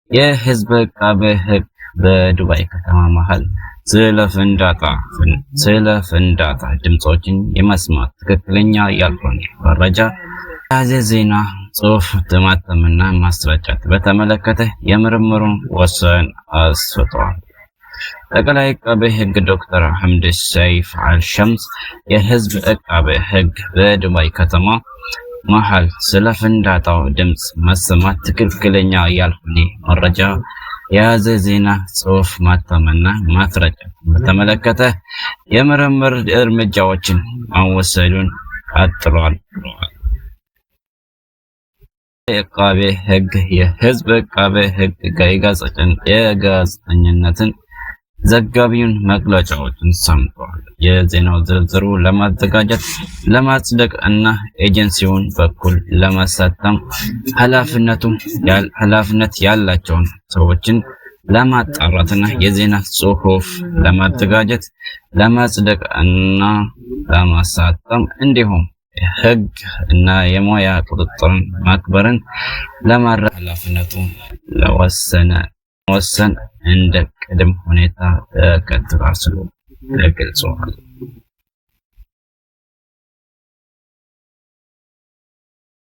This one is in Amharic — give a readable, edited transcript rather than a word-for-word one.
የህዝብ አቃቤ ሕግ በዱባይ ከተማ መሃል ስለ ፍንዳታ ድምጾችን የመስማት ትክክለኛ ያልሆነ መረጃ የያዘ ዜና ጽሑፍ ማተምና ማስረጨት በተመለከተ የምርመሩን ወሰን አስፍቷል። ጠቅላይ አቃቤ ሕግ ዶክተር ሐምድ ሰይፍ አልሸምስ የህዝብ አቃቤ ሕግ በዱባይ ከተማ መሃል ስለ ፍንዳታው ድምጽ መሰማት ትክክለኛ ያልሆነ መረጃ የያዘ ዜና ጽሑፍ ማተምና ማስረጨት በተመለከተ የምርመር እርምጃዎችን መወሰዱን ቀጥሏል። አቃቤ ሕግ የህዝብ አቃቤ ሕግ የጋዜጠኝነትን ዘጋቢውን መግለጫዎችን ሰምቷል። የዜናው ዝርዝሩ ለማዘጋጀት ለማጽደቅ እና ኤጀንሲውን በኩል ለማሳተም ኃላፊነት ያላቸውን ሰዎችን ለማጣራትና የዜና ጽሑፍ ለማዘጋጀት ለማጽደቅ እና ለማሳተም እንዲሁም ሕግ እና የሙያ ቁጥጥርን ማክበርን ለማድረግ ኃላፊነቱን ለመወሰን እንደ ቅድመ ሁኔታ ተከትሏል ሲሉ ገልጸዋል።